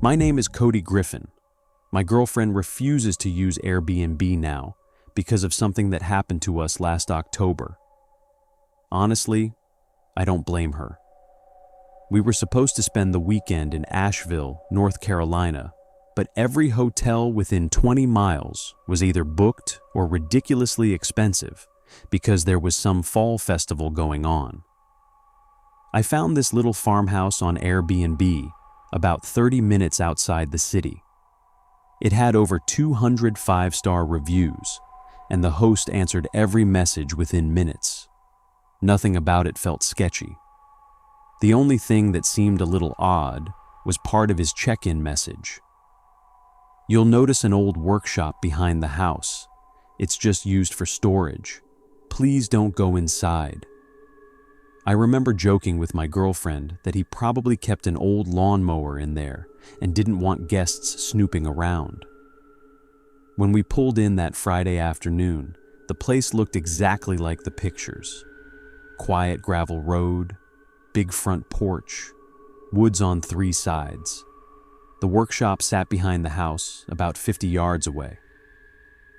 My name is Cody Griffin. My girlfriend refuses to use Airbnb now because of something that happened to us last October. Honestly, I don't blame her. We were supposed to spend the weekend in Asheville, North Carolina, but every hotel within 20 miles was either booked or ridiculously expensive because there was some fall festival going on. I found this little farmhouse on Airbnb about 30 minutes outside the city. It had over 200 five-star reviews, and the host answered every message within minutes. Nothing about it felt sketchy. The only thing that seemed a little odd was part of his check-in message. You'll notice an old workshop behind the house. It's just used for storage. Please don't go inside. I remember joking with my girlfriend that he probably kept an old lawnmower in there and didn't want guests snooping around. When we pulled in that Friday afternoon, the place looked exactly like the pictures. Quiet gravel road, big front porch, woods on 3 sides. The workshop sat behind the house, about 50 yards away.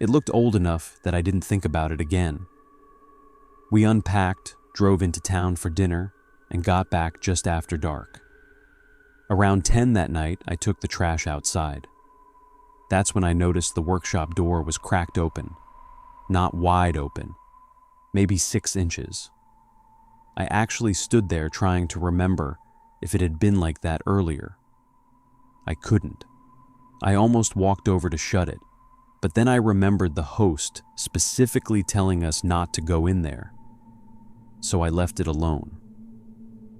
It looked old enough that I didn't think about it again. We unpacked, drove into town for dinner, and got back just after dark. Around 10 that night, I took the trash outside. That's when I noticed the workshop door was cracked open. Not wide open, maybe 6 inches. I actually stood there trying to remember if it had been like that earlier. I couldn't. I almost walked over to shut it, but then I remembered the host specifically telling us not to go in there. So I left it alone.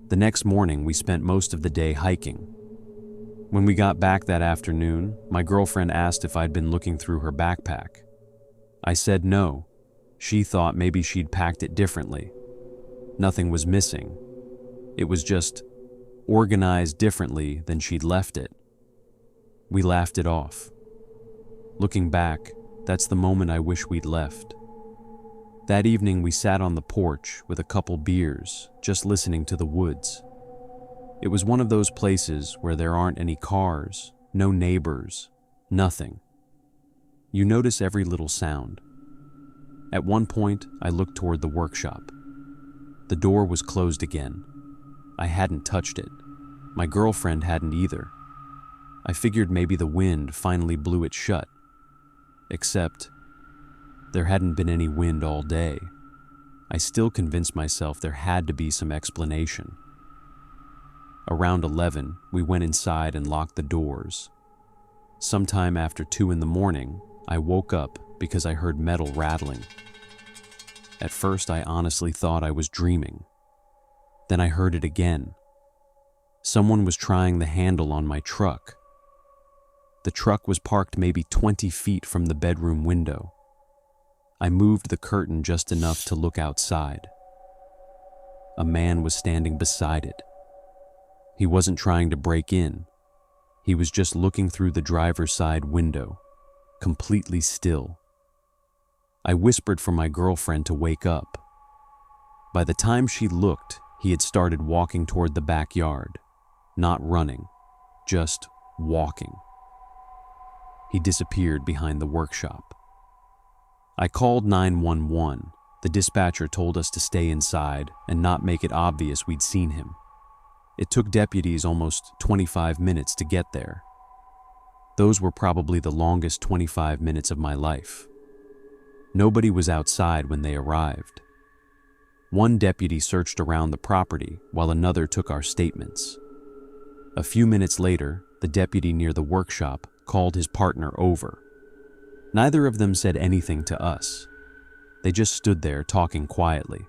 The next morning, we spent most of the day hiking. When we got back that afternoon, my girlfriend asked if I'd been looking through her backpack. I said no. She thought maybe she'd packed it differently. Nothing was missing. It was just organized differently than she'd left it. We laughed it off. Looking back, that's the moment I wish we'd left. That evening we sat on the porch with a couple beers, just listening to the woods. It was one of those places where there aren't any cars, no neighbors, nothing. You notice every little sound. At one point, I looked toward the workshop. The door was closed again. I hadn't touched it. My girlfriend hadn't either. I figured maybe the wind finally blew it shut. Except, there hadn't been any wind all day. I still convinced myself there had to be some explanation. Around 11, we went inside and locked the doors. Sometime after 2 in the morning, I woke up because I heard metal rattling. At first, I honestly thought I was dreaming. Then I heard it again. Someone was trying the handle on my truck. The truck was parked maybe 20 feet from the bedroom window. I moved the curtain just enough to look outside. A man was standing beside it. He wasn't trying to break in. He was just looking through the driver's side window, completely still. I whispered for my girlfriend to wake up. By the time she looked, he had started walking toward the backyard, not running, just walking. He disappeared behind the workshop. I called 911. The dispatcher told us to stay inside and not make it obvious we'd seen him. It took deputies almost 25 minutes to get there. Those were probably the longest 25 minutes of my life. Nobody was outside when they arrived. One deputy searched around the property while another took our statements. A few minutes later, the deputy near the workshop called his partner over. Neither of them said anything to us. They just stood there talking quietly.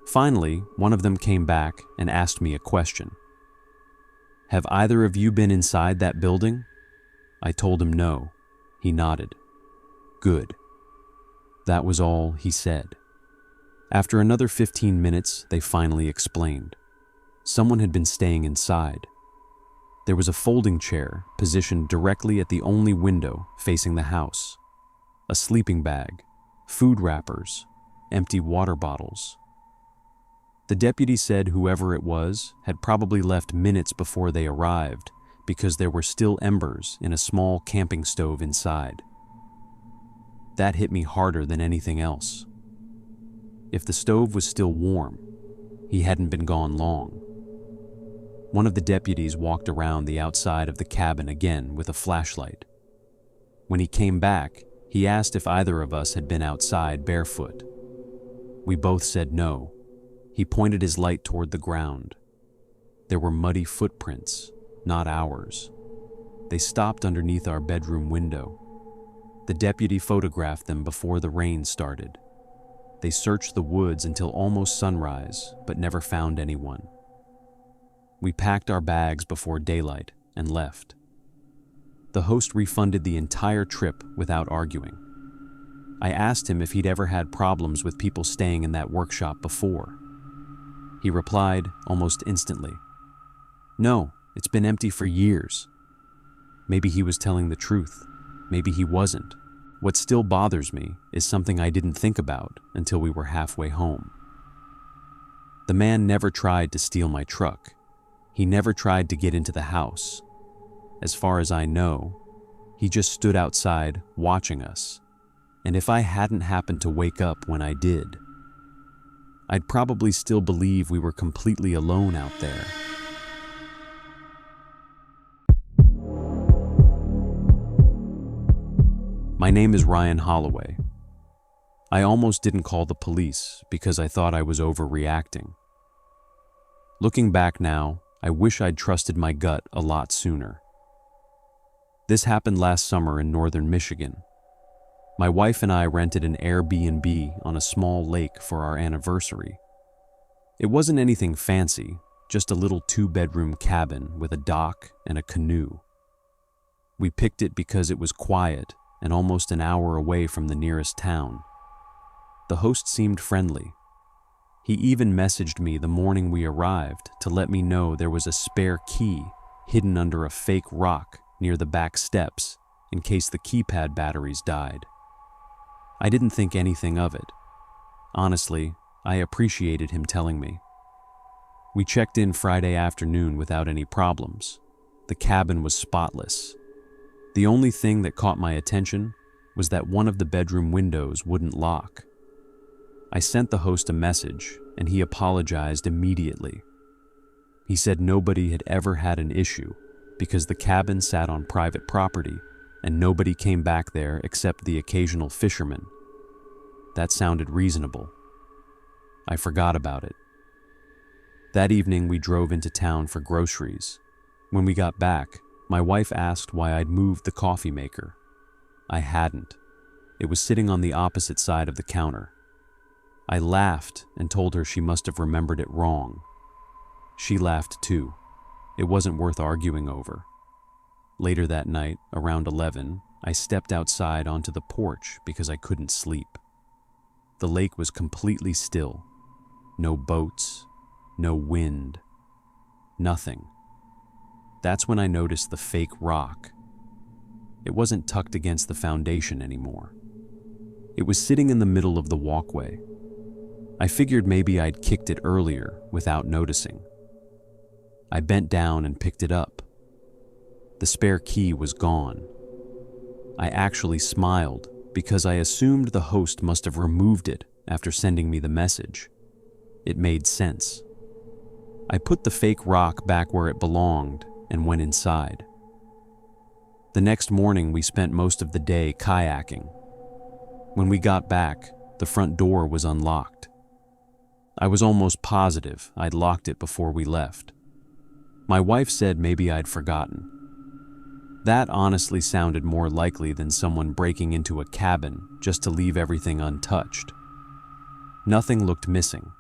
Finally, one of them came back and asked me a question. "Have either of you been inside that building?" I told him no. He nodded. "Good." That was all he said. After another 15 minutes, they finally explained. Someone had been staying inside. There was a folding chair positioned directly at the only window facing the house. A sleeping bag, food wrappers, empty water bottles. The deputy said whoever it was had probably left minutes before they arrived because there were still embers in a small camping stove inside. That hit me harder than anything else. If the stove was still warm, he hadn't been gone long. One of the deputies walked around the outside of the cabin again with a flashlight. When he came back, he asked if either of us had been outside barefoot. We both said no. He pointed his light toward the ground. There were muddy footprints, not ours. They stopped underneath our bedroom window. The deputy photographed them before the rain started. They searched the woods until almost sunrise, but never found anyone. We packed our bags before daylight and left. The host refunded the entire trip without arguing. I asked him if he'd ever had problems with people staying in that workshop before. He replied almost instantly, "No, it's been empty for years." Maybe he was telling the truth. Maybe he wasn't. What still bothers me is something I didn't think about until we were halfway home. The man never tried to steal my truck. He never tried to get into the house. As far as I know, he just stood outside watching us. And if I hadn't happened to wake up when I did, I'd probably still believe we were completely alone out there. My name is Ryan Holloway. I almost didn't call the police because I thought I was overreacting. Looking back now, I wish I'd trusted my gut a lot sooner. This happened last summer in northern Michigan. My wife and I rented an Airbnb on a small lake for our anniversary. It wasn't anything fancy, just a little 2-bedroom cabin with a dock and a canoe. We picked it because it was quiet and almost an hour away from the nearest town. The host seemed friendly. He even messaged me the morning we arrived to let me know there was a spare key hidden under a fake rock near the back steps in case the keypad batteries died. I didn't think anything of it. Honestly, I appreciated him telling me. We checked in Friday afternoon without any problems. The cabin was spotless. The only thing that caught my attention was that one of the bedroom windows wouldn't lock. I sent the host a message, and he apologized immediately. He said nobody had ever had an issue because the cabin sat on private property and nobody came back there except the occasional fisherman. That sounded reasonable. I forgot about it. That evening, we drove into town for groceries. When we got back, my wife asked why I'd moved the coffee maker. I hadn't. It was sitting on the opposite side of the counter. I laughed and told her she must have remembered it wrong. She laughed too. It wasn't worth arguing over. Later that night, around 11, I stepped outside onto the porch because I couldn't sleep. The lake was completely still. No boats, no wind, nothing. That's when I noticed the fake rock. It wasn't tucked against the foundation anymore. It was sitting in the middle of the walkway. I figured maybe I'd kicked it earlier without noticing. I bent down and picked it up. The spare key was gone. I actually smiled because I assumed the host must have removed it after sending me the message. It made sense. I put the fake rock back where it belonged and went inside. The next morning, we spent most of the day kayaking. When we got back, the front door was unlocked. I was almost positive I'd locked it before we left. My wife said maybe I'd forgotten. That honestly sounded more likely than someone breaking into a cabin just to leave everything untouched. Nothing looked missing.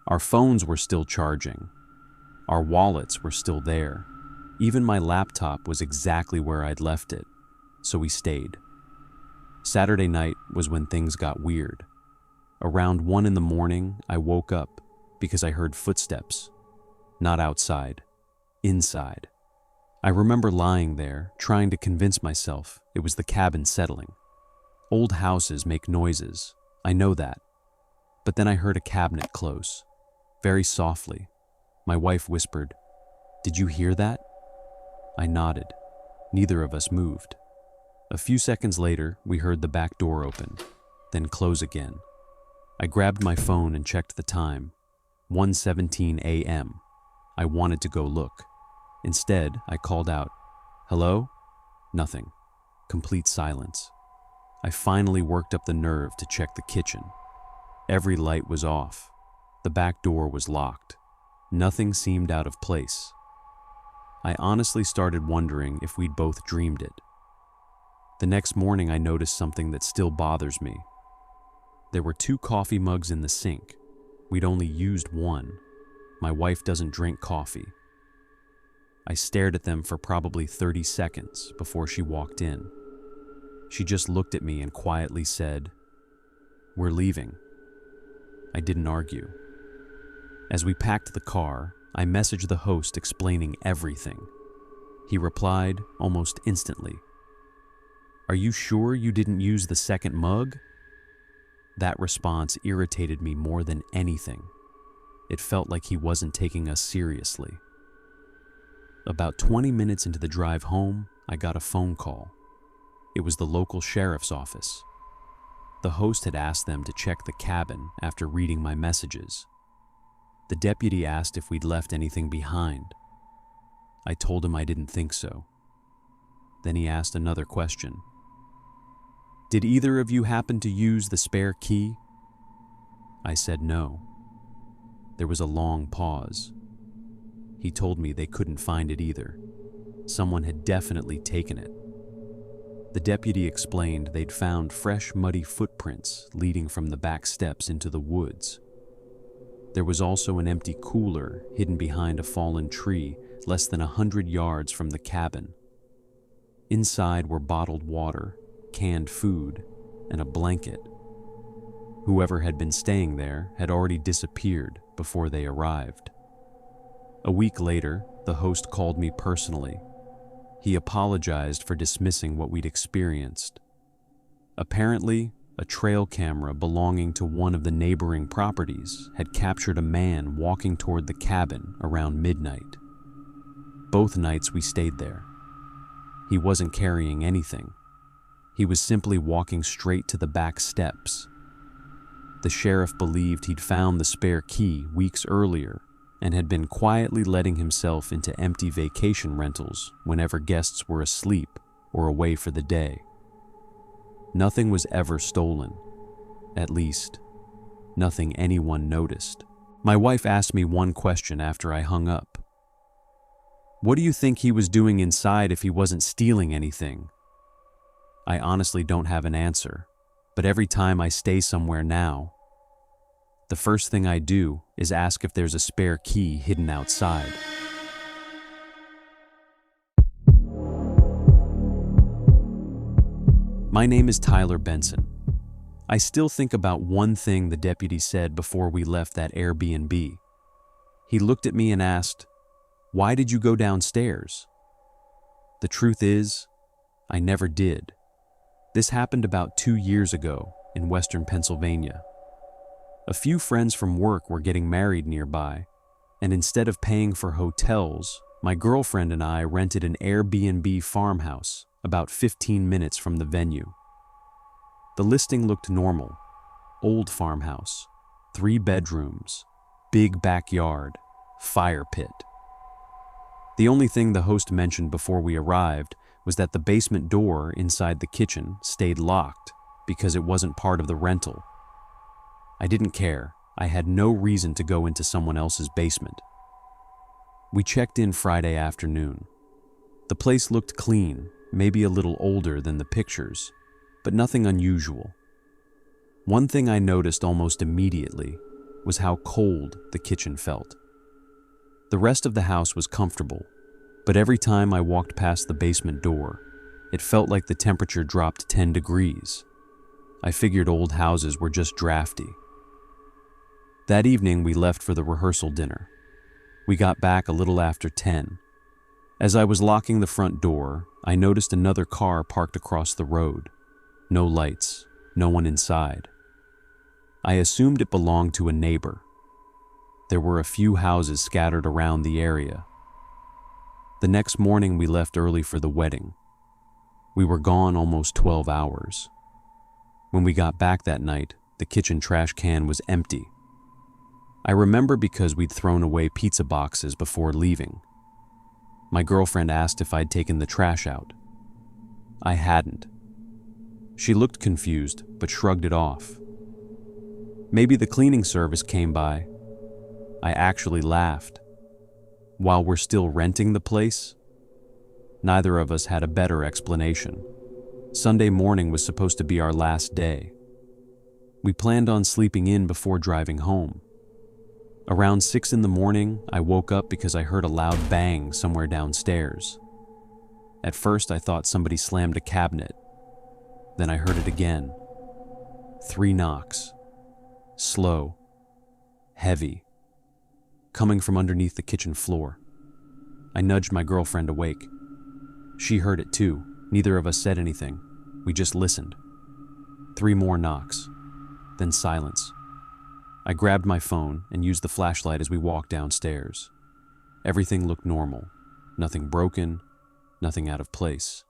Our phones were still charging. Our wallets were still there. Even my laptop was exactly where I'd left it, so we stayed. Saturday night was when things got weird. Around 1 in the morning, I woke up because I heard footsteps. Not outside, inside. I remember lying there, trying to convince myself it was the cabin settling. Old houses make noises, I know that. But then I heard a cabinet close, very softly. My wife whispered, "Did you hear that?" I nodded. Neither of us moved. A few seconds later, we heard the back door open, then close again. I grabbed my phone and checked the time. 1:17 a.m. I wanted to go look. Instead, I called out, "Hello?" Nothing. Complete silence. I finally worked up the nerve to check the kitchen. Every light was off. The back door was locked. Nothing seemed out of place. I honestly started wondering if we'd both dreamed it. The next morning, I noticed something that still bothers me. There were 2 coffee mugs in the sink. We'd only used one. My wife doesn't drink coffee. I stared at them for probably 30 seconds before she walked in. She just looked at me and quietly said, "We're leaving." I didn't argue. As we packed the car, I messaged the host explaining everything. He replied almost instantly, "Are you sure you didn't use the second mug?" That response irritated me more than anything. It felt like he wasn't taking us seriously. About 20 minutes into the drive home, I got a phone call. It was the local sheriff's office. The host had asked them to check the cabin after reading my messages. The deputy asked if we'd left anything behind. I told him I didn't think so. Then he asked another question. "Did either of you happen to use the spare key?" I said no. There was a long pause. He told me they couldn't find it either. Someone had definitely taken it. The deputy explained they'd found fresh, muddy footprints leading from the back steps into the woods. There was also an empty cooler hidden behind a fallen tree less than 100 yards from the cabin. Inside were bottled water, canned food, and a blanket. Whoever had been staying there had already disappeared before they arrived. A week later, the host called me personally. He apologized for dismissing what we'd experienced. Apparently, a trail camera belonging to one of the neighboring properties had captured a man walking toward the cabin around midnight. Both nights we stayed there. He wasn't carrying anything. He was simply walking straight to the back steps. The sheriff believed he'd found the spare key weeks earlier and had been quietly letting himself into empty vacation rentals whenever guests were asleep or away for the day. Nothing was ever stolen. At least, nothing anyone noticed. My wife asked me one question after I hung up. "What do you think he was doing inside if he wasn't stealing anything?" I honestly don't have an answer, but every time I stay somewhere now, the first thing I do is ask if there's a spare key hidden outside. My name is Tyler Benson. I still think about one thing the deputy said before we left that Airbnb. He looked at me and asked, "Why did you go downstairs?" The truth is, I never did. This happened about 2 years ago in western Pennsylvania. A few friends from work were getting married nearby, and instead of paying for hotels, my girlfriend and I rented an Airbnb farmhouse about 15 minutes from the venue. The listing looked normal. Old farmhouse, 3 bedrooms, big backyard, fire pit. The only thing the host mentioned before we arrived was that the basement door inside the kitchen stayed locked because it wasn't part of the rental. I didn't care. I had no reason to go into someone else's basement. We checked in Friday afternoon. The place looked clean, maybe a little older than the pictures, but nothing unusual. One thing I noticed almost immediately was how cold the kitchen felt. The rest of the house was comfortable, but every time I walked past the basement door, it felt like the temperature dropped 10 degrees. I figured old houses were just drafty. That evening, we left for the rehearsal dinner. We got back a little after 10. As I was locking the front door, I noticed another car parked across the road. No lights, no one inside. I assumed it belonged to a neighbor. There were a few houses scattered around the area. The next morning we left early for the wedding. We were gone almost 12 hours. When we got back that night, the kitchen trash can was empty. I remember because we'd thrown away pizza boxes before leaving. My girlfriend asked if I'd taken the trash out. I hadn't. She looked confused, but shrugged it off. Maybe the cleaning service came by. I actually laughed. While we're still renting the place? Neither of us had a better explanation. Sunday morning was supposed to be our last day. We planned on sleeping in before driving home. Around 6 in the morning, I woke up because I heard a loud bang somewhere downstairs. At first, I thought somebody slammed a cabinet. Then I heard it again. 3 knocks. Slow. Heavy. Coming from underneath the kitchen floor. I nudged my girlfriend awake. She heard it too. Neither of us said anything. We just listened. 3 more knocks. Then silence. I grabbed my phone and used the flashlight as we walked downstairs. Everything looked normal. Nothing broken, nothing out of place.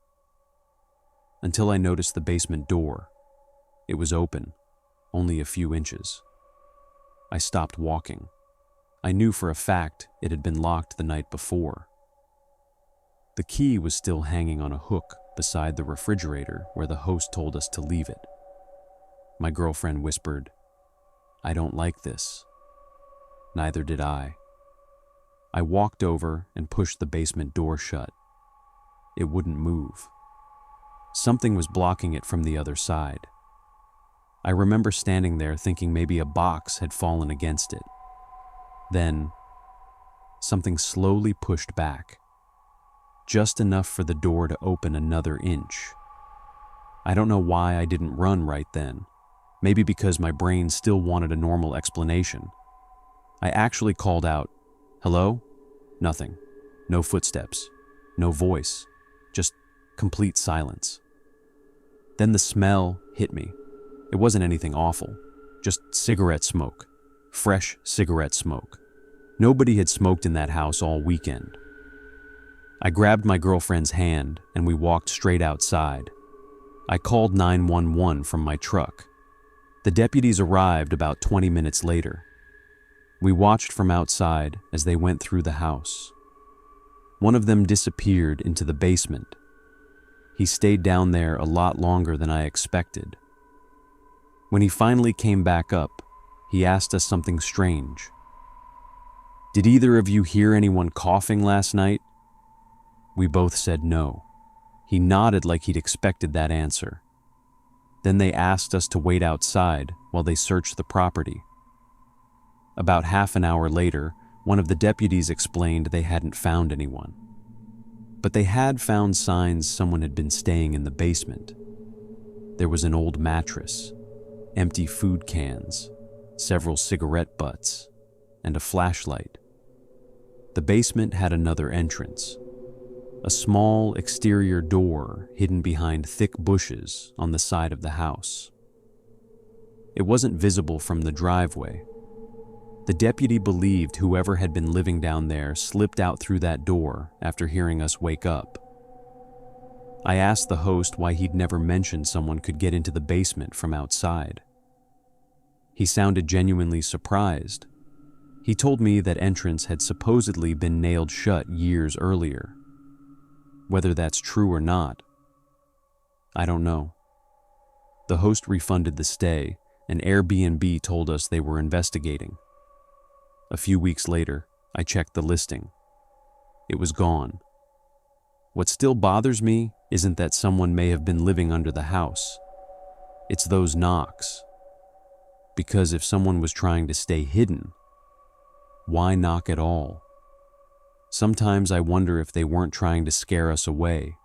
Until I noticed the basement door. It was open, only a few inches. I stopped walking. I knew for a fact it had been locked the night before. The key was still hanging on a hook beside the refrigerator where the host told us to leave it. My girlfriend whispered, "I don't like this." Neither did I. I walked over and pushed the basement door shut. It wouldn't move. Something was blocking it from the other side. I remember standing there thinking maybe a box had fallen against it. Then, something slowly pushed back, just enough for the door to open another inch. I don't know why I didn't run right then. Maybe because my brain still wanted a normal explanation. I actually called out, "Hello?" Nothing. No footsteps. No voice. Just complete silence. Then the smell hit me. It wasn't anything awful. Just cigarette smoke. Fresh cigarette smoke. Nobody had smoked in that house all weekend. I grabbed my girlfriend's hand and we walked straight outside. I called 911 from my truck. The deputies arrived about 20 minutes later. We watched from outside as they went through the house. One of them disappeared into the basement. He stayed down there a lot longer than I expected. When he finally came back up, he asked us something strange. "Did either of you hear anyone coughing last night?" We both said no. He nodded like he'd expected that answer. Then they asked us to wait outside while they searched the property. About half an hour later, one of the deputies explained they hadn't found anyone. But they had found signs someone had been staying in the basement. There was an old mattress, empty food cans, several cigarette butts, and a flashlight. The basement had another entrance. A small exterior door hidden behind thick bushes on the side of the house. It wasn't visible from the driveway. The deputy believed whoever had been living down there slipped out through that door after hearing us wake up. I asked the host why he'd never mentioned someone could get into the basement from outside. He sounded genuinely surprised. He told me that entrance had supposedly been nailed shut years earlier. Whether that's true or not, I don't know. The host refunded the stay, and Airbnb told us they were investigating. A few weeks later, I checked the listing. It was gone. What still bothers me isn't that someone may have been living under the house. It's those knocks. Because if someone was trying to stay hidden, why knock at all? Sometimes I wonder if they weren't trying to scare us away.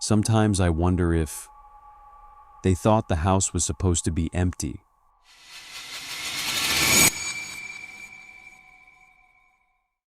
Sometimes I wonder if they thought the house was supposed to be empty